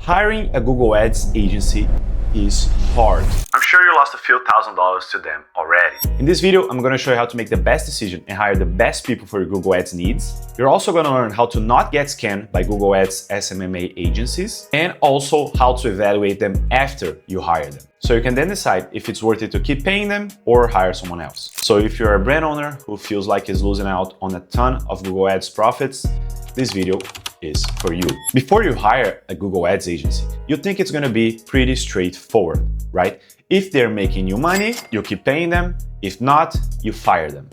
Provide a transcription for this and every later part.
Hiring a Google Ads agency is hard. I'm sure you lost a few $1,000s to them already. In this video, I'm going to show you how to make the best decision and hire the best people for your Google Ads needs. You're also going to learn how to not get scammed by Google Ads SMMA agencies, and also how to evaluate them after you hire them, so you can then decide if it's worth it to keep paying them or hire someone else. So if you're a brand owner who feels like he's losing out on a ton of Google Ads profits, this video is for you. Before you hire a Google Ads agency, you think it's gonna be pretty straightforward, right? If they're making you money, you keep paying them. If not, you fire them.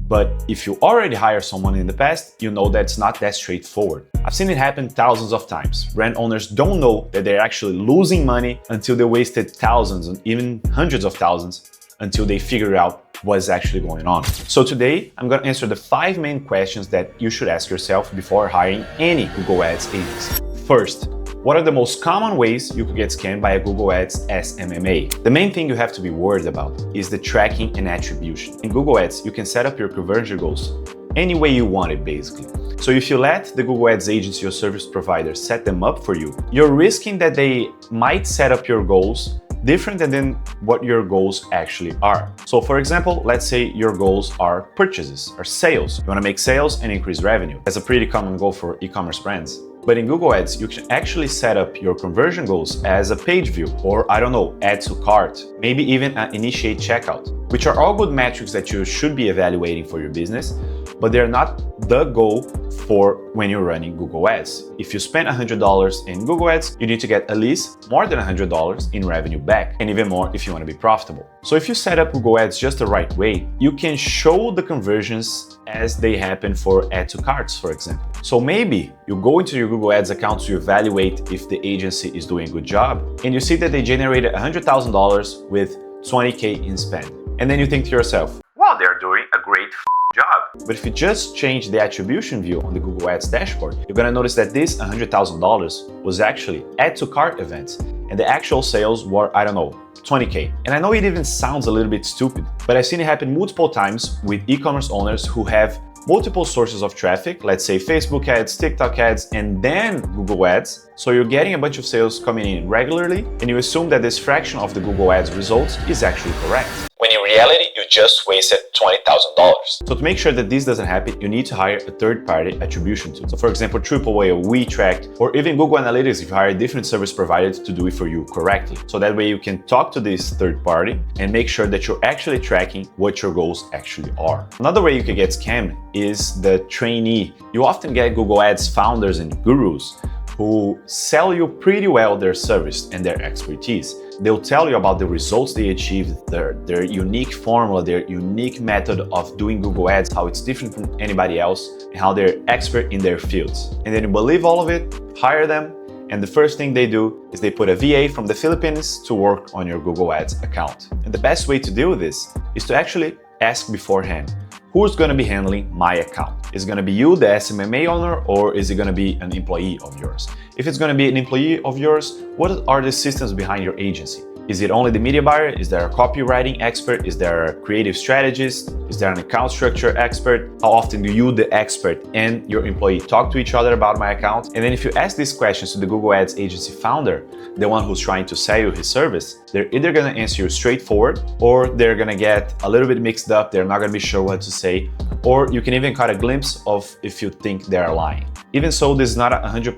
But if you already hired someone in the past, you know that's not that straightforward. I've seen it happen thousands of times. Brand owners don't know that they're actually losing money until they wasted thousands and even hundreds of thousands until they figure out what's actually going on. So today, I'm gonna answer the 5 main questions that you should ask yourself before hiring any Google Ads agency. First, what are the most common ways you could get scammed by a Google Ads SMMA? The main thing you have to be worried about is the tracking and attribution. In Google Ads, you can set up your conversion goals any way you want it, basically. So if you let the Google Ads agency or service provider set them up for you, you're risking that they might set up your goals different than what your goals actually are. So for example, let's say your goals are purchases or sales. You want to make sales and increase revenue. That's a pretty common goal for e-commerce brands. But in Google Ads, you can actually set up your conversion goals as a page view, or I don't know, add to cart, maybe even an initiate checkout, which are all good metrics that you should be evaluating for your business, but they're not the goal for when you're running Google Ads. If you spend $100 in Google Ads, you need to get at least more than $100 in revenue back, and even more if you want to be profitable. So if you set up Google Ads just the right way, you can show the conversions as they happen for add to carts, for example. So maybe you go into your Google Ads account to evaluate if the agency is doing a good job, and you see that they generated $100,000 with 20K in spend. And then you think to yourself, wow, they're doing a great job. But if you just change the attribution view on the Google Ads dashboard, you're gonna notice that this $100,000 was actually add to cart events, and the actual sales were, I don't know, 20K. And I know it even sounds a little bit stupid, but I've seen it happen multiple times with e-commerce owners who have multiple sources of traffic, let's say Facebook ads, TikTok ads, and then Google Ads. So you're getting a bunch of sales coming in regularly, and you assume that this fraction of the Google Ads results is actually correct, when in reality, you just wasted $20,000. So to make sure that this doesn't happen, you need to hire a third-party attribution tool. So for example, AAA or WeTrack, or even Google Analytics if you hire a different service provider to do it for you correctly. So that way you can talk to this third party and make sure that you're actually tracking what your goals actually are. Another way you can get scammed is the trainee. You often get Google Ads founders and gurus who sell you pretty well their service and their expertise. They'll tell you about the results they achieved, their unique formula, their unique method of doing Google Ads, how it's different from anybody else, and how they're expert in their fields. And then you believe all of it, hire them, and the first thing they do is they put a VA from the Philippines to work on your Google Ads account. And the best way to deal with this is to actually ask beforehand, who's going to be handling my account? Is it going to be you, the SMMA owner, or is it going to be an employee of yours? If it's going to be an employee of yours, what are the systems behind your agency? Is it only the media buyer? Is there a copywriting expert? Is there a creative strategist? Is there an account structure expert? How often do you, the expert, and your employee talk to each other about my account? And then if you ask these questions to the Google Ads agency founder, the one who's trying to sell you his service, they're either going to answer you straightforward, or they're going to get a little bit mixed up. They're not going to be sure what to say, or you can even cut a glimpse of if you think they're lying. Even so, this is not a 100%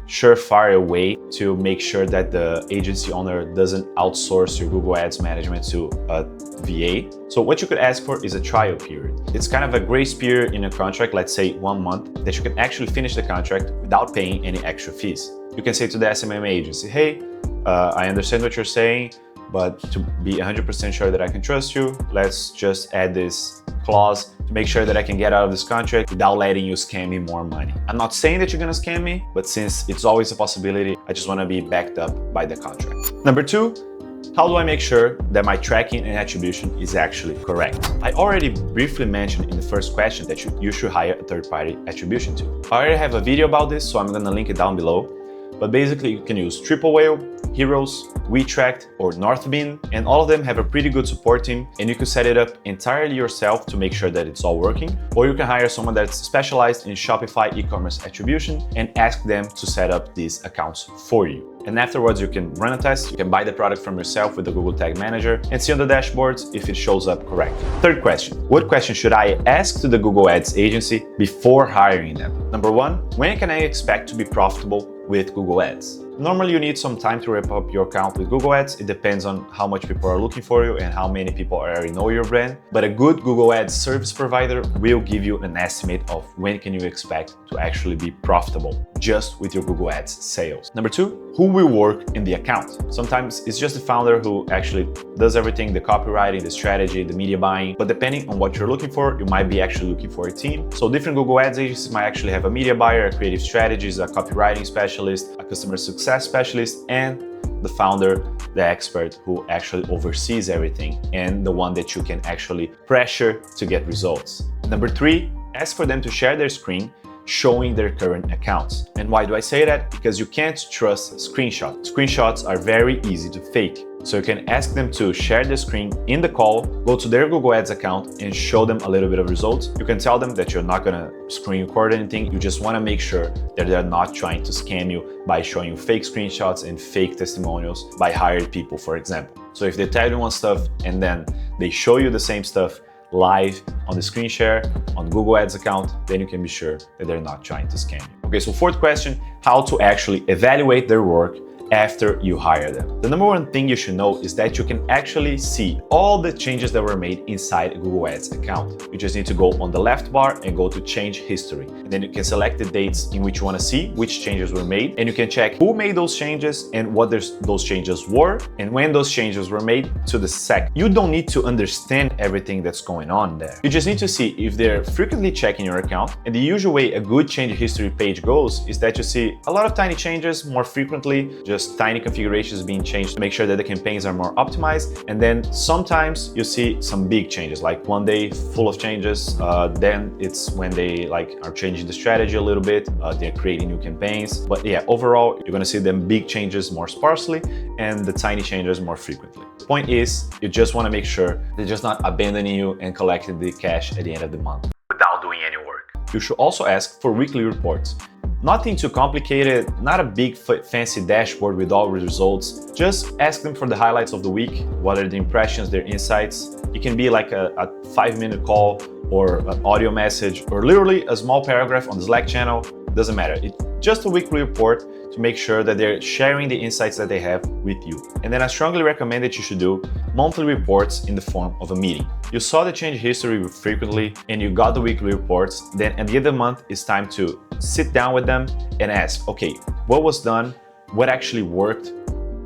surefire way to make sure that the agency owner doesn't outsource your Google Ads management to a VA. So what you could ask for is a trial period. It's kind of a grace period in a contract, let's say 1 month, that you can actually finish the contract without paying any extra fees. You can say to the SMMA agency, hey, I understand what you're saying, but to be 100% sure that I can trust you, let's just add this clause to make sure that I can get out of this contract without letting you scam me more money. I'm not saying that you're gonna scam me, but since it's always a possibility, I just wanna be backed up by the contract. Number 2, how do I make sure that my tracking and attribution is actually correct? I already briefly mentioned in the first question that you should hire a third-party attribution tool. I already have a video about this, so I'm gonna link it down below. but basically you can use Triple Whale, Heroes, WeTracked, or Northbeam, and all of them have a pretty good support team, and you can set it up entirely yourself to make sure that it's all working, or you can hire someone that's specialized in Shopify e-commerce attribution and ask them to set up these accounts for you. And afterwards, you can run a test, you can buy the product from yourself with the Google Tag Manager and see on the dashboards if it shows up correctly. Third question, what question should I ask to the Google Ads agency before hiring them? Number one, when can I expect to be profitable with Google Ads? Normally, you need some time to ramp up your account with Google Ads. It depends on how much people are looking for you and how many people already know your brand. But a good Google Ads service provider will give you an estimate of when can you expect to actually be profitable just with your Google Ads sales. Number two, who will work in the account? Sometimes it's just the founder who actually does everything, the copywriting, the strategy, the media buying. But depending on what you're looking for, you might be actually looking for a team. So different Google Ads agencies might actually have a media buyer, a creative strategist, a copywriting specialist, a customer success specialist, and the founder, the expert who actually oversees everything and the one that you can actually pressure to get results. Number three, ask for them to share their screen showing their current accounts. And why do I say that? Because you can't trust screenshots. Screenshots are very easy to fake. So you can ask them to share the screen in the call, go to their Google Ads account and show them a little bit of results. You can tell them that you're not gonna screen record anything. You just wanna make sure that they're not trying to scam you by showing you fake screenshots and fake testimonials by hired people, for example. So if they tell you one stuff and then they show you the same stuff live on the screen share on Google Ads account, then you can be sure that they're not trying to scam you. Okay, so fourth question, how to actually evaluate their work after you hire them. The number one thing you should know is that you can actually see all the changes that were made inside a Google Ads account. You just need to go on the left bar and go to change history. And then you can select the dates in which you want to see which changes were made. And you can check who made those changes and what those changes were and when those changes were made to the sec. You don't need to understand everything that's going on there. You just need to see if they're frequently checking your account. And the usual way a good change history page goes is that you see a lot of tiny changes more frequently, just tiny configurations being changed to make sure that the campaigns are more optimized. And then sometimes you see some big changes, like one day full of changes. Then it's when they are changing the strategy a little bit. They're creating new campaigns. But yeah, overall, you're gonna see them big changes more sparsely and the tiny changes more frequently. The point is, you just wanna make sure they're just not abandoning you and collecting the cash at the end of the month without doing any work. You should also ask for weekly reports. Nothing too complicated, not a big fancy dashboard with all the results. Just ask them for the highlights of the week. What are the impressions, their insights? It can be like a 5-minute call or an audio message or literally a small paragraph on the Slack channel. Doesn't matter. It's just a weekly report to make sure that they're sharing the insights that they have with you. And then I strongly recommend that you should do monthly reports in the form of a meeting. You saw the change history frequently and you got the weekly reports. Then at the end of the month, it's time to sit down with them and ask, okay, what was done? What actually worked?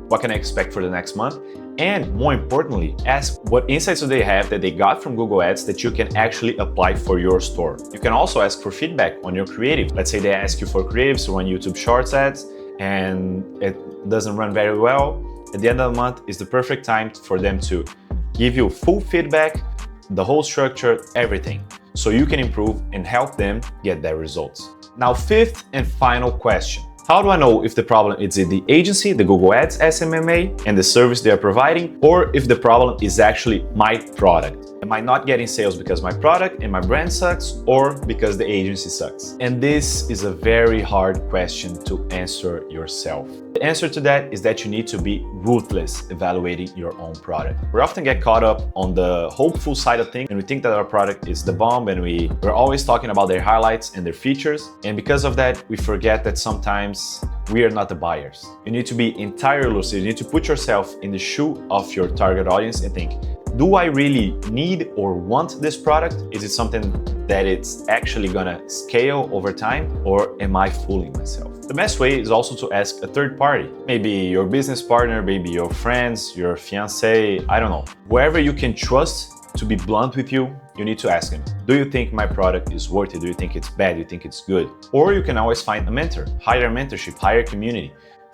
What can I expect for the next month? And more importantly, ask what insights do they have that they got from Google Ads that you can actually apply for your store. You can also ask for feedback on your creative. Let's say they ask you for creatives to run YouTube Shorts ads and it doesn't run very well. At the end of the month is the perfect time for them to give you full feedback, the whole structure, everything, so you can improve and help them get their results. Now, fifth and final question. How do I know if the problem is in the agency, the Google Ads SMMA, and the service they are providing, or if the problem is actually my product? Am I not getting sales because my product and my brand sucks, or because the agency sucks? And this is a very hard question to answer yourself. The answer to that is that you need to be ruthless evaluating your own product. We often get caught up on the hopeful side of things and we think that our product is the bomb and we're always talking about their highlights and their features. And because of that, we forget that sometimes we are not the buyers. You need to be entirely lucid. You need to put yourself in the shoe of your target audience and think, do I really need or want this product? Is it something that it's actually gonna scale over time, or am I fooling myself? The best way is also to ask a third party, maybe your business partner, maybe your friends, your fiance, I don't know. Whoever you can trust to be blunt with you, you need to ask him, do you think my product is worth it? Do you think it's bad? Do you think it's good? Or you can always find a mentor, hire a mentorship, hire a community,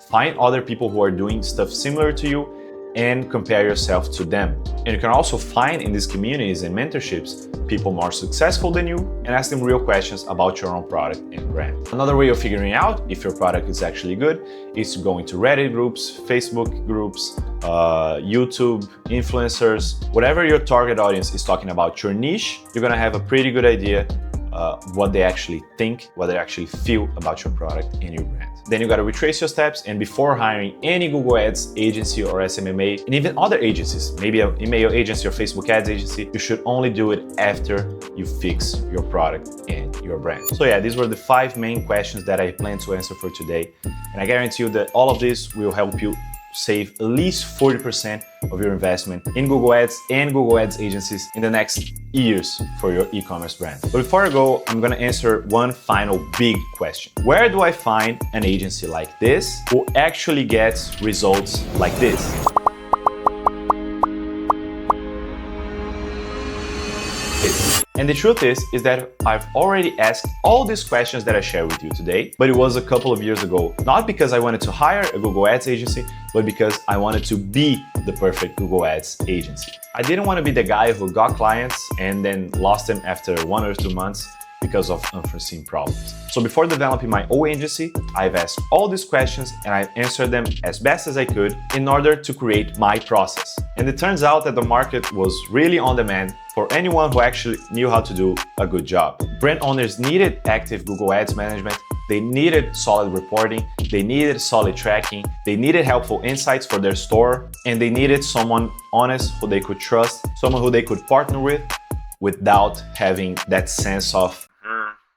find other people who are doing stuff similar to you and compare yourself to them. And you can also find in these communities and mentorships people more successful than you and ask them real questions about your own product and brand. Another way of figuring out if your product is actually good is to go into Reddit groups, Facebook groups, YouTube, influencers, whatever your target audience is talking about your niche, you're gonna have a pretty good idea what they actually think, what they actually feel about your product and your brand. Then you gotta retrace your steps, and before hiring any Google Ads agency or SMMA, and even other agencies, maybe an email agency or Facebook ads agency, you should only do it after you fix your product and your brand. So yeah, these were the 5 main questions that I plan to answer for today. And I guarantee you that all of this will help you save at least 40% of your investment in Google Ads and Google Ads agencies in the next years for your e-commerce brand. But before I go, I'm gonna answer one final big question. Where do I find an agency like this who actually gets results like this? And the truth is that I've already asked all these questions that I share with you today, but it was a couple of years ago. Not because I wanted to hire a Google Ads agency, but because I wanted to be the perfect Google Ads agency. I didn't want to be the guy who got clients and then lost them after 1 or 2 months because of unforeseen problems. So before developing my own agency, I've asked all these questions and I've answered them as best as I could in order to create my process. And it turns out that the market was really on demand for anyone who actually knew how to do a good job. Brand owners needed active Google Ads management, they needed solid reporting, they needed solid tracking, they needed helpful insights for their store, and they needed someone honest who they could trust, someone who they could partner with without having that sense of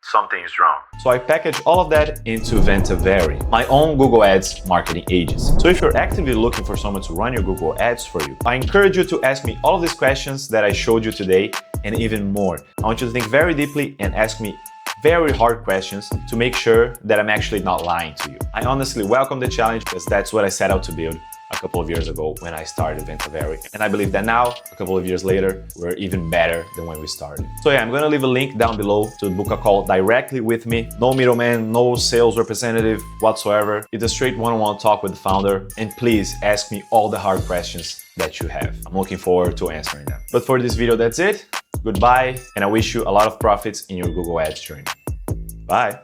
something is wrong. So I packaged all of that into Ventavery, my own Google Ads marketing agency. So if you're actively looking for someone to run your Google Ads for you, I encourage you to ask me all of these questions that I showed you today and even more. I want you to think very deeply and ask me very hard questions to make sure that I'm actually not lying to you. I honestly welcome the challenge because that's what I set out to build a couple of years ago when I started Ventavery. And I believe that now, a couple of years later, we're even better than when we started. So yeah, I'm gonna leave a link down below to book a call directly with me. No middleman, no sales representative whatsoever. It's a straight one-on-one talk with the founder. And please ask me all the hard questions that you have. I'm looking forward to answering them. But for this video, that's it. Goodbye, and I wish you a lot of profits in your Google Ads journey. Bye.